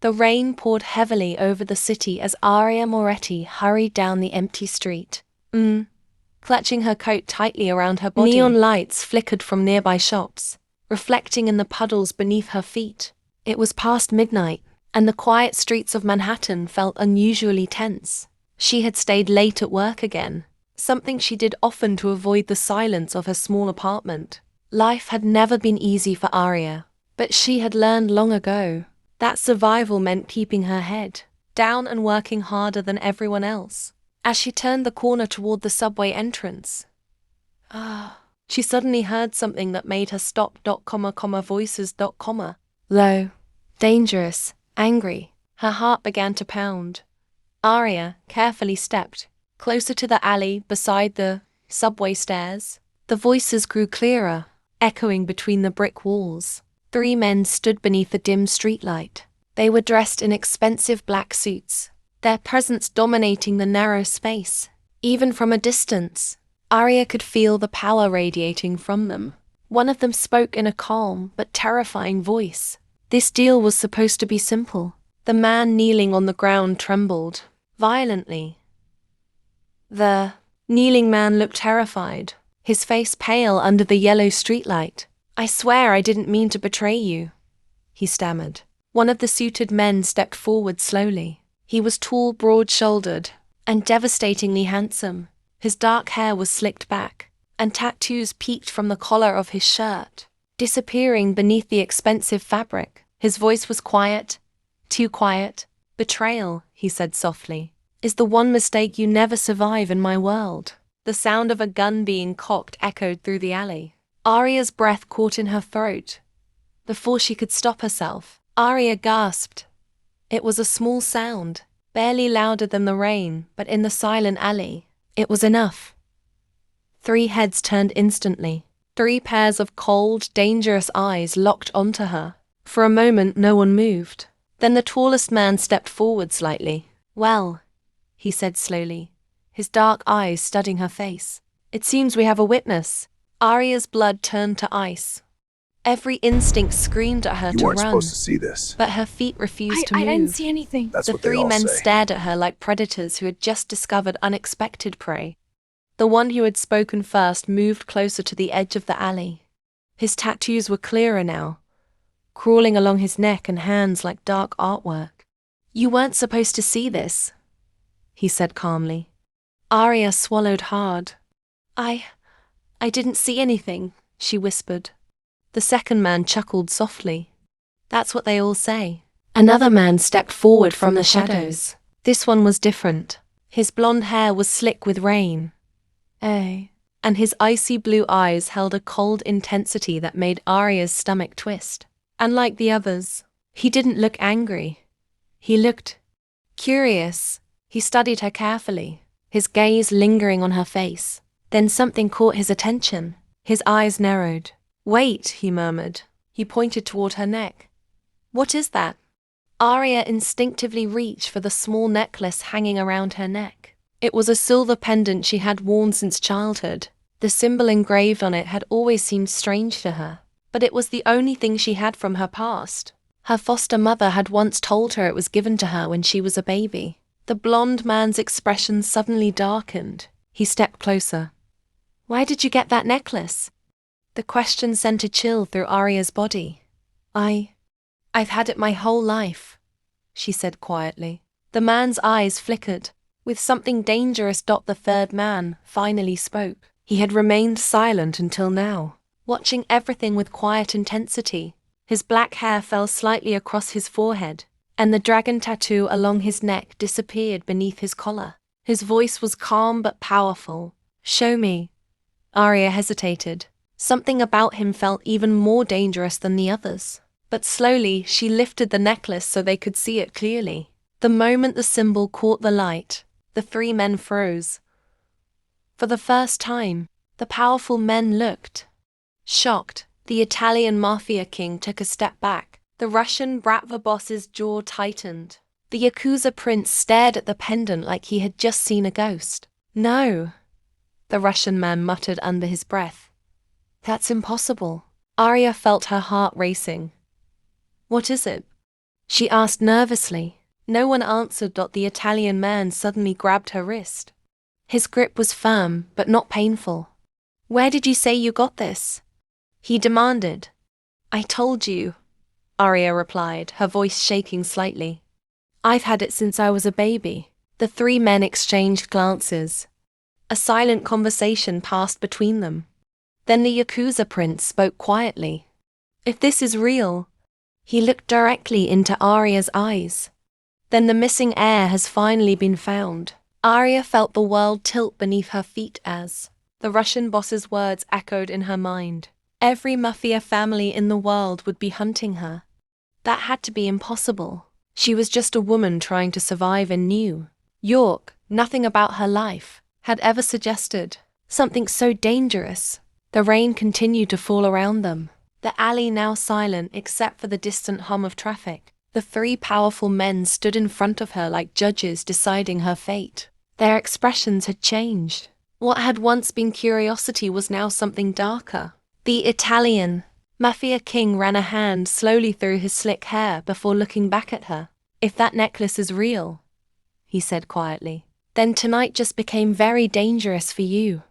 The rain poured heavily over the city as Aria Moretti hurried down the empty street. Clutching her coat tightly around her body. Neon lights flickered from nearby shops, reflecting in the puddles beneath her feet. It was past midnight, and the quiet streets of Manhattan felt unusually tense. She had stayed late at work again, something she did often to avoid the silence of her small apartment. Life had never been easy for Aria, but she had learned long ago that survival meant keeping her head down and working harder than everyone else. As she turned the corner toward the subway entrance, she suddenly heard something that made her stop. Voices. Low, dangerous, angry. Her heart began to pound. Aria carefully stepped closer to the alley beside the subway stairs. The voices grew clearer, echoing between the brick walls. 3 men stood beneath the dim streetlight. They were dressed in expensive black suits, their presence dominating the narrow space. Even from a distance, Aria could feel the power radiating from them. One of them spoke in a calm but terrifying voice. This deal was supposed to be simple. The man kneeling on the ground trembled violently. The kneeling man looked terrified, his face pale under the yellow streetlight. "I swear I didn't mean to betray you," he stammered. One of the suited men stepped forward slowly. He was tall, broad-shouldered, and devastatingly handsome. His dark hair was slicked back, and tattoos peeked from the collar of his shirt, disappearing beneath the expensive fabric. His voice was quiet, too quiet. "Betrayal," he said softly, "is the one mistake you never survive in my world." The sound of a gun being cocked echoed through the alley. Aria's breath caught in her throat. Before she could stop herself, Aria gasped. It was a small sound, barely louder than the rain, but in the silent alley, it was enough. 3 heads turned instantly. 3 pairs of cold, dangerous eyes locked onto her. For a moment, no one moved. Then the tallest man stepped forward slightly. "Well," he said slowly, his dark eyes studying her face, "it seems we have a witness." Aria's blood turned to ice. Every instinct screamed at her to run. You weren't supposed to see this. But her feet refused to move. I didn't see anything. That's The what they 3 all men say. stared at her like predators who had just discovered unexpected prey. The one who had spoken first moved closer to the edge of the alley. His tattoos were clearer now, crawling along his neck and hands like dark artwork. "You weren't supposed to see this," he said calmly. Aria swallowed hard. I didn't see anything," she whispered. The second man chuckled softly. "That's what they all say." Another man stepped forward from the shadows. This one was different. His blonde hair was slick with rain. And his icy blue eyes held a cold intensity that made Aria's stomach twist. Unlike the others, he didn't look angry. He looked curious. He studied her carefully, his gaze lingering on her face. Then something caught his attention. His eyes narrowed. "Wait," he murmured. He pointed toward her neck. "What is that?" Aria instinctively reached for the small necklace hanging around her neck. It was a silver pendant she had worn since childhood. The symbol engraved on it had always seemed strange to her, but it was the only thing she had from her past. Her foster mother had once told her it was given to her when she was a baby. The blonde man's expression suddenly darkened. He stepped closer. "Where did you get that necklace?" The question sent a chill through Aria's body. I've had it my whole life," she said quietly. The man's eyes flickered. With something dangerous. The 3rd man finally spoke. He had remained silent until now, watching everything with quiet intensity. His black hair fell slightly across his forehead, and the dragon tattoo along his neck disappeared beneath his collar. His voice was calm but powerful. "Show me." Aria hesitated. Something about him felt even more dangerous than the others. But slowly, she lifted the necklace so they could see it clearly. The moment the symbol caught the light, the 3 men froze. For the first time, the powerful men looked shocked. The Italian Mafia king took a step back. The Russian Bratva boss's jaw tightened. The Yakuza prince stared at the pendant like he had just seen a ghost. "No," the Russian man muttered under his breath. "That's impossible." Aria felt her heart racing. "What is it?" she asked nervously. No one answered. The Italian man suddenly grabbed her wrist. His grip was firm, but not painful. "Where did you say you got this?" he demanded. "I told you," Aria replied, her voice shaking slightly. "I've had it since I was a baby." The three men exchanged glances. A silent conversation passed between them. Then the Yakuza prince spoke quietly. "If this is real," he looked directly into Aria's eyes, "then the missing heir has finally been found." Aria felt the world tilt beneath her feet as the Russian boss's words echoed in her mind. Every Mafia family in the world would be hunting her. That had to be impossible. She was just a woman trying to survive in New York. Nothing about her life had ever suggested something so dangerous. The rain continued to fall around them. The alley now silent except for the distant hum of traffic. The three powerful men stood in front of her like judges deciding her fate. Their expressions had changed. What had once been curiosity was now something darker. The Italian Mafia king ran a hand slowly through his slick hair before looking back at her. "If that necklace is real," he said quietly, "then tonight just became very dangerous for you."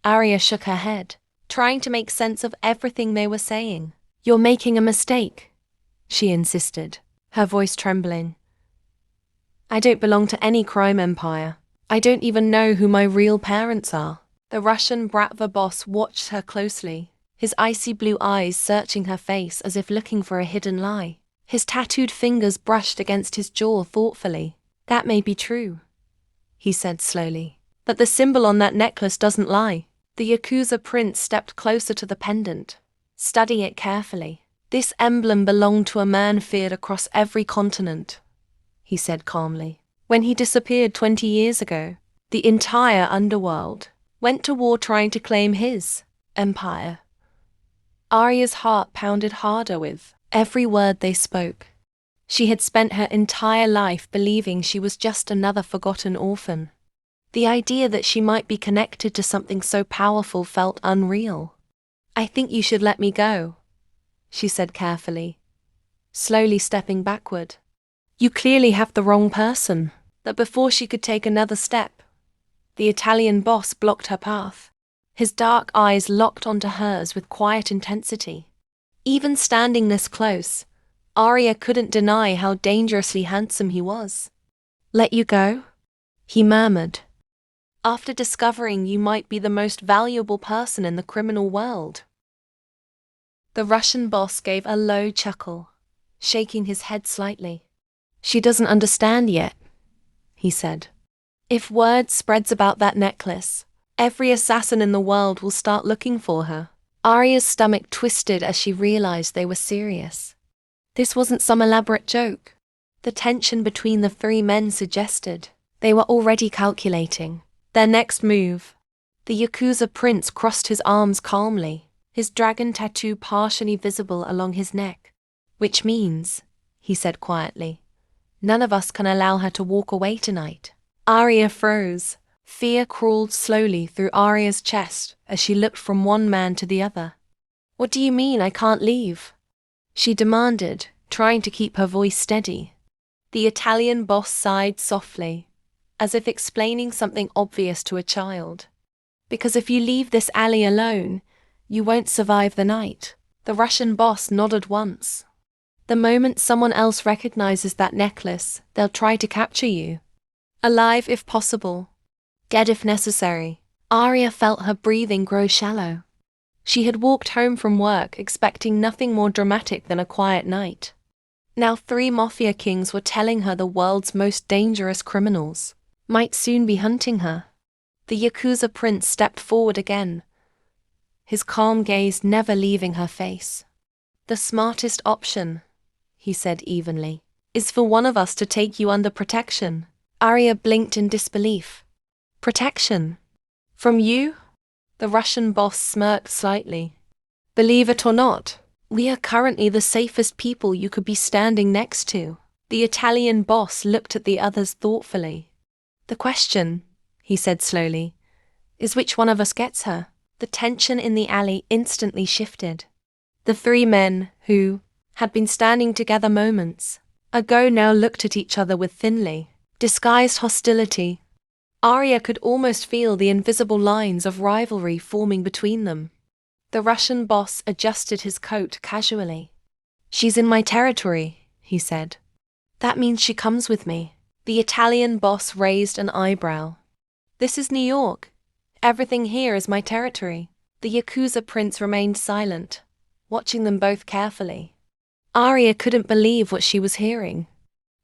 Aria shook her head, trying to make sense of everything they were saying. "You're making a mistake," she insisted, her voice trembling. "I don't belong to any crime empire. I don't even know who my real parents are." The Russian Bratva boss watched her closely, his icy blue eyes searching her face as if looking for a hidden lie. His tattooed fingers brushed against his jaw thoughtfully. "That may be true," he said slowly, "but the symbol on that necklace doesn't lie." The Yakuza prince stepped closer to the pendant, studying it carefully. "This emblem belonged to a man feared across every continent," he said calmly. "When he disappeared 20 years ago, the entire underworld went to war trying to claim his empire." Aria's heart pounded harder with every word they spoke. She had spent her entire life believing she was just another forgotten orphan. The idea that she might be connected to something so powerful felt unreal. "I think you should let me go," she said carefully, slowly stepping backward. "You clearly have the wrong person." But before she could take another step, the Italian boss blocked her path. His dark eyes locked onto hers with quiet intensity. Even standing this close, Aria couldn't deny how dangerously handsome he was. "Let you go?" he murmured. "After discovering you might be the most valuable person in the criminal world." The Russian boss gave a low chuckle, shaking his head slightly. "She doesn't understand yet," he said. "If word spreads about that necklace, every assassin in the world will start looking for her." Aria's stomach twisted as she realized they were serious. This wasn't some elaborate joke. The tension between the three men suggested they were already calculating their next move. The Yakuza prince crossed his arms calmly, his dragon tattoo partially visible along his neck. "Which means," he said quietly, "none of us can allow her to walk away tonight." Aria froze. Fear crawled slowly through Aria's chest as she looked from one man to the other. "What do you mean I can't leave?" she demanded, trying to keep her voice steady. The Italian boss sighed softly, as if explaining something obvious to a child. "Because if you leave this alley alone, you won't survive the night." The Russian boss nodded once. "The moment someone else recognizes that necklace, they'll try to capture you. Alive if possible, dead if necessary." Aria felt her breathing grow shallow. She had walked home from work expecting nothing more dramatic than a quiet night. Now 3 Mafia kings were telling her the world's most dangerous criminals might soon be hunting her. The Yakuza prince stepped forward again, his calm gaze never leaving her face. "The smartest option," he said evenly, "is for one of us to take you under protection." Aria blinked in disbelief. "Protection? From you?" The Russian boss smirked slightly. "Believe it or not, we are currently the safest people you could be standing next to." The Italian boss looked at the others thoughtfully. "The question," he said slowly, "is which one of us gets her?" The tension in the alley instantly shifted. The 3 men, who had been standing together moments, ago now looked at each other with thinly disguised hostility. Aria could almost feel the invisible lines of rivalry forming between them. The Russian boss adjusted his coat casually. "She's in my territory," he said. "That means she comes with me." The Italian boss raised an eyebrow. "This is New York. Everything here is my territory." The Yakuza prince remained silent, watching them both carefully. Aria couldn't believe what she was hearing.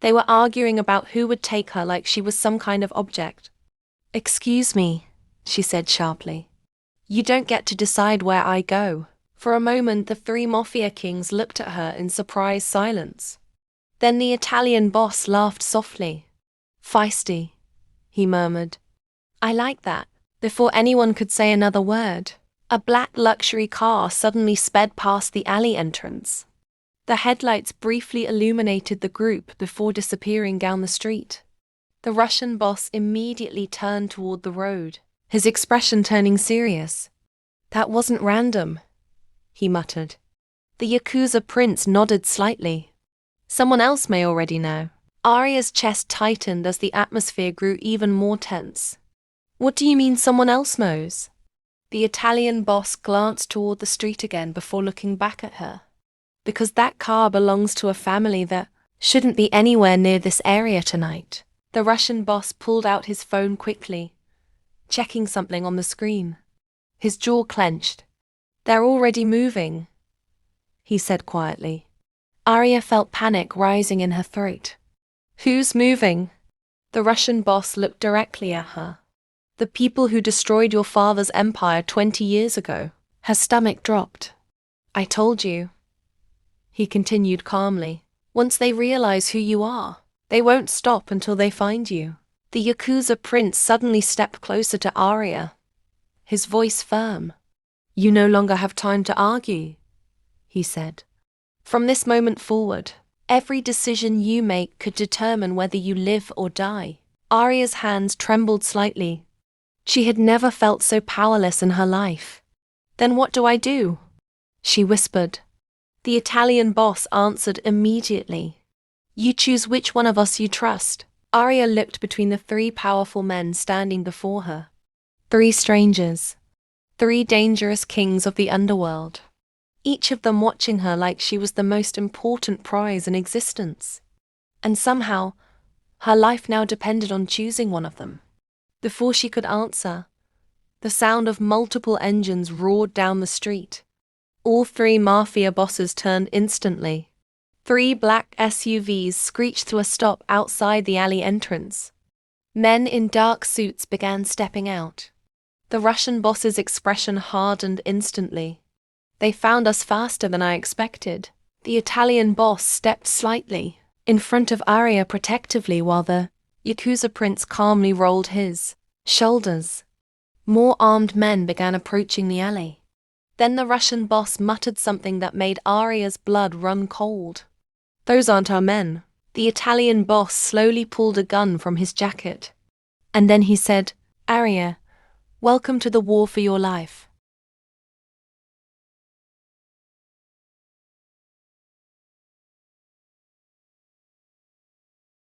They were arguing about who would take her like she was some kind of object. "Excuse me," she said sharply. "You don't get to decide where I go." For a moment, the three Mafia kings looked at her in surprised silence. Then the Italian boss laughed softly. "Feisty," he murmured. "I like that." Before anyone could say another word, a black luxury car suddenly sped past the alley entrance. The headlights briefly illuminated the group before disappearing down the street. The Russian boss immediately turned toward the road, his expression turning serious. "That wasn't random," he muttered. The Yakuza prince nodded slightly. "Someone else may already know." Aria's chest tightened as the atmosphere grew even more tense. "What do you mean someone else knows?" The Italian boss glanced toward the street again before looking back at her. "Because that car belongs to a family that shouldn't be anywhere near this area tonight." The Russian boss pulled out his phone quickly, checking something on the screen. His jaw clenched. "They're already moving," he said quietly. Aria felt panic rising in her throat. "Who's moving?" The Russian boss looked directly at her. "The people who destroyed your father's empire 20 years ago." Her stomach dropped. "I told you," he continued calmly. "Once they realize who you are, they won't stop until they find you." The Yakuza prince suddenly stepped closer to Aria, his voice firm. "You no longer have time to argue," he said. "From this moment forward, every decision you make could determine whether you live or die." Aria's hands trembled slightly. She had never felt so powerless in her life. "Then what do I do?" she whispered. The Italian boss answered immediately. "You choose which one of us you trust." Aria looked between the three powerful men standing before her. Three strangers. Three dangerous kings of the underworld. Each of them watching her like she was the most important prize in existence. And somehow, her life now depended on choosing one of them. Before she could answer, the sound of multiple engines roared down the street. All three Mafia bosses turned instantly. Three black SUVs screeched to a stop outside the alley entrance. Men in dark suits began stepping out. The Russian boss's expression hardened instantly. "They found us faster than I expected." The Italian boss stepped slightly in front of Aria protectively while the Yakuza prince calmly rolled his shoulders. More armed men began approaching the alley. Then the Russian boss muttered something that made Aria's blood run cold. "Those aren't our men." The Italian boss slowly pulled a gun from his jacket. And then he said, "Aria, welcome to the war for your life."